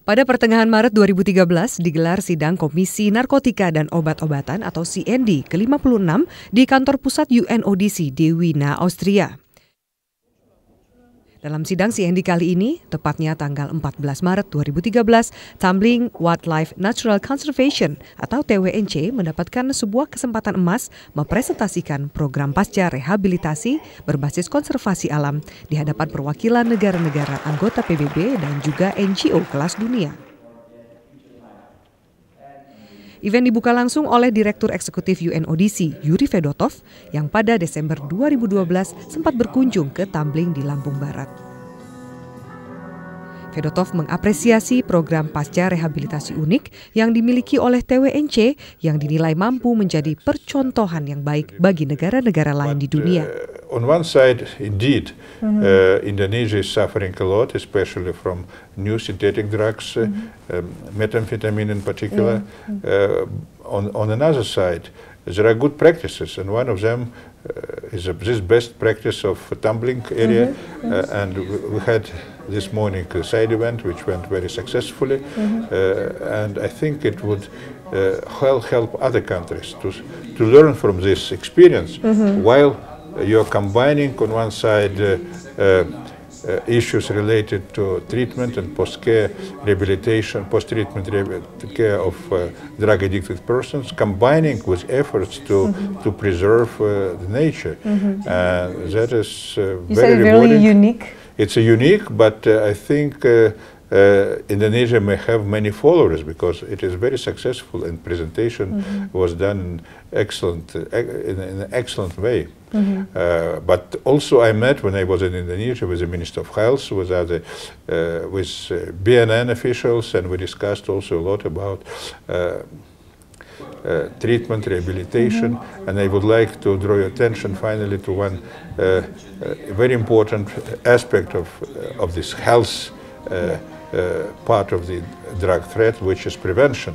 Pada pertengahan Maret 2013 digelar sidang Komisi Narkotika dan Obat-obatan atau CND ke-56 di kantor pusat UNODC di Wina, Austria. Dalam sidang CND kali ini, tepatnya tanggal 14 Maret 2013, Tumbling Wildlife Natural Conservation atau TWNC mendapatkan sebuah kesempatan emas mempresentasikan program pasca rehabilitasi berbasis konservasi alam di hadapan perwakilan negara-negara anggota PBB dan juga NGO kelas dunia. Event dibuka langsung oleh Direktur Eksekutif UNODC, Yuri Fedotov, yang pada Desember 2012 sempat berkunjung ke Tumbling di Lampung Barat. Fedotov mengapresiasi program pasca rehabilitasi unik yang dimiliki oleh TWNC yang dinilai mampu menjadi percontohan yang baik bagi negara-negara lain di dunia. On one side, indeed, Indonesia is suffering a lot, especially from new synthetic drugs, methamphetamine in particular. On another side, there are good practices, and one of them is this best practice of Tumbling area, and we had this morning a side event which went very successfully, and I think it would help other countries to learn from this experience, while you're combining on one side issues related to treatment and post-care rehabilitation, post-treatment care of drug-addicted persons, combining with efforts to preserve the nature. That is very rewarding. Really unique. It's unique, but I think Indonesia may have many followers because it is very successful, and presentation was done in an excellent way. But also I met, when I was in Indonesia, with the Minister of Health, with BNN officials, and we discussed also a lot about treatment, rehabilitation, and I would like to draw your attention finally to one very important aspect of this health part of the drug threat, which is prevention.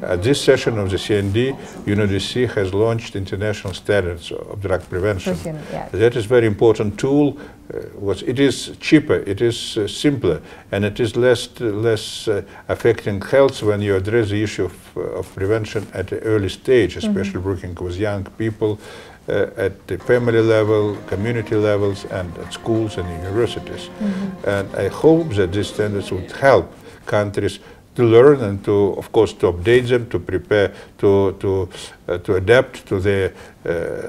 At this session of the CND, UNODC has launched international standards of drug prevention. That is a very important tool. It is cheaper, it is simpler, and it is less affecting health when you address the issue of prevention at an early stage, especially working with young people at the family level, community levels, and at schools and universities. And I hope that these standards would help countries to learn and to, of course, to update them, to prepare, to adapt to their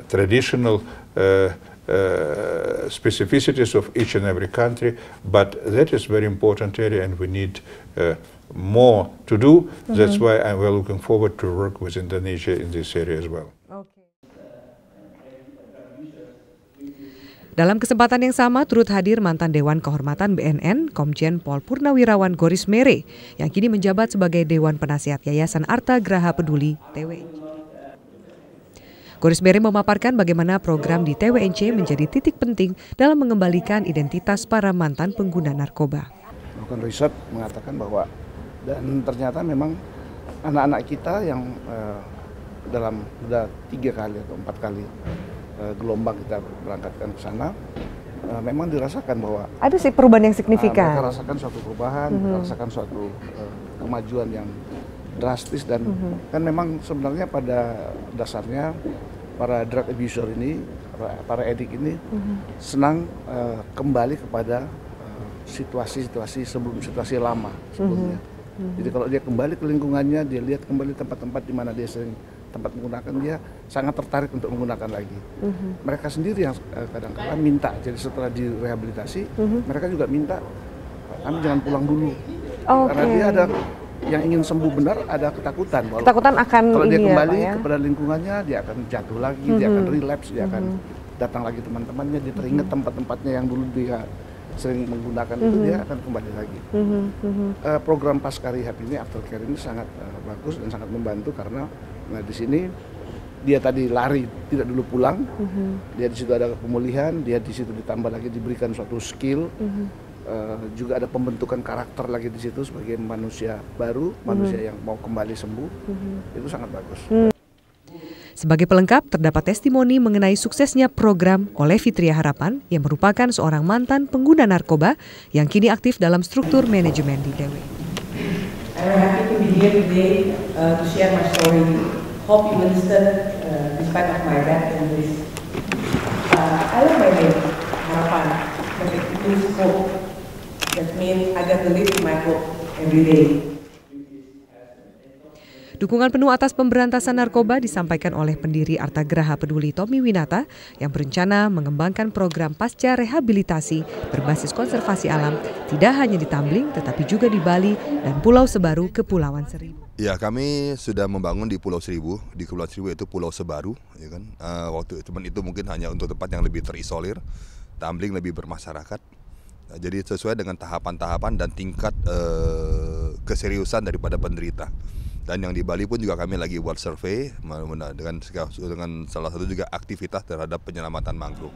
traditional specificities of each and every country. But that is a very important area, and we need more to do. That's why we're looking forward to work with Indonesia in this area as well. Dalam kesempatan yang sama turut hadir mantan Dewan Kehormatan BNN, Komjen Pol Purnawirawan Goris Mere, yang kini menjabat sebagai Dewan Penasihat Yayasan Arta Graha Peduli TWNC. Goris Mere memaparkan bagaimana program di TWNC menjadi titik penting dalam mengembalikan identitas para mantan pengguna narkoba. Melakukan riset mengatakan bahwa, dan ternyata memang anak-anak kita yang dalam sudah 3 kali atau 4 kali gelombang kita berangkatkan ke sana, memang dirasakan bahwa ada sih perubahan yang signifikan. Mereka rasakan suatu perubahan, rasakan suatu kemajuan yang drastis, dan kan memang sebenarnya pada dasarnya para drug abuser ini, para edik ini senang kembali kepada situasi-situasi situasi lama sebelumnya. Jadi kalau dia kembali ke lingkungannya, dia lihat kembali tempat-tempat di mana dia sering tempat menggunakan, dia sangat tertarik untuk menggunakan lagi. Mereka sendiri yang kadang-kadang minta, jadi setelah direhabilitasi, mereka juga minta, kami jangan pulang dulu. Karena dia ada yang ingin sembuh benar, ada ketakutan. Ketakutan akan kalau dia kembali kepada lingkungannya, dia akan jatuh lagi, dia akan relapse, dia akan datang lagi teman-temannya, dia teringat tempat-tempatnya yang dulu dia sering menggunakan itu, dia akan kembali lagi. Program Pasca Rehab ini, Aftercare ini sangat bagus dan sangat membantu, karena di sini dia tadi lari tidak dulu pulang, dia di situ ada pemulihan, dia di situ ditambah lagi diberikan suatu skill, juga ada pembentukan karakter lagi di situ sebagai manusia baru, manusia yang mau kembali sembuh. Itu sangat bagus. Sebagai pelengkap, terdapat testimoni mengenai suksesnya program oleh Fitria Harapan yang merupakan seorang mantan pengguna narkoba yang kini aktif dalam struktur manajemen di TWNC. here today to share my story. Hope you understand despite of my bad English. I love my name, harapan. But it means hope. That means I got to live my hope every day. Dukungan penuh atas pemberantasan narkoba disampaikan oleh pendiri Arta Graha Peduli Tommy Winata yang berencana mengembangkan program pasca rehabilitasi berbasis konservasi alam tidak hanya di Tambling tetapi juga di Bali dan Pulau Sebaru, Kepulauan Seribu. Ya, kami sudah membangun di Pulau Seribu, di Kepulauan Seribu yaitu Pulau Sebaru, ya kan. Waktu itu mungkin hanya untuk tempat yang lebih terisolir, Tambling lebih bermasyarakat. Jadi sesuai dengan tahapan-tahapan dan tingkat keseriusan daripada penderita. Dan yang di Bali pun juga kami lagi buat survei dengan salah satu juga aktivitas terhadap penyelamatan mangrove.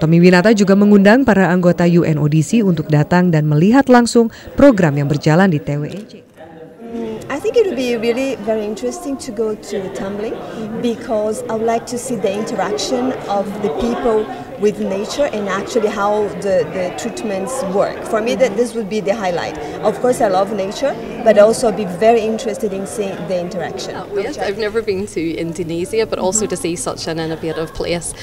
Tommy Winata juga mengundang para anggota UNODC untuk datang dan melihat langsung program yang berjalan di TWNC. I think it would be really very interesting to go to Tambling because I would like to see the interaction of the people with nature and actually how the treatments work. For me, this would be the highlight. Of course, I love nature, but also be very interested in seeing the interaction. Yes, I've never been to Indonesia, but also to see such an innovative place.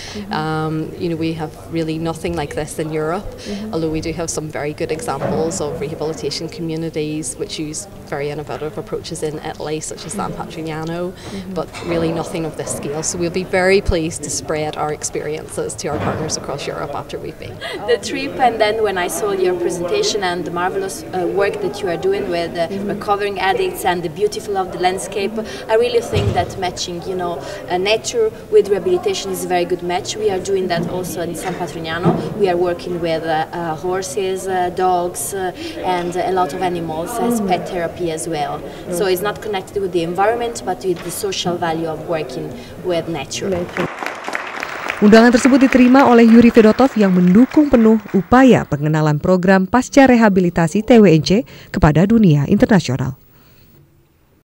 You know, we have really nothing like this in Europe, although we do have some very good examples of rehabilitation communities which use very innovative approaches in Italy, such as San Patrignano, but really nothing of this scale. So we'll be very pleased to spread our experiences to our partners across Europe after we've been. The trip, and then when I saw your presentation and the marvelous work that you are doing with recovering addicts and the beautiful of the landscape, I really think that matching, you know, nature with rehabilitation is a very good match. We are doing that also in San Patrignano. We are working with horses, dogs, and a lot of animals as pet therapy as well. So it's not connected with the environment, but with the social value of working with nature. Undangan tersebut diterima oleh Yuri Fedotov yang mendukung penuh upaya pengenalan program pasca rehabilitasi TWNC kepada dunia internasional.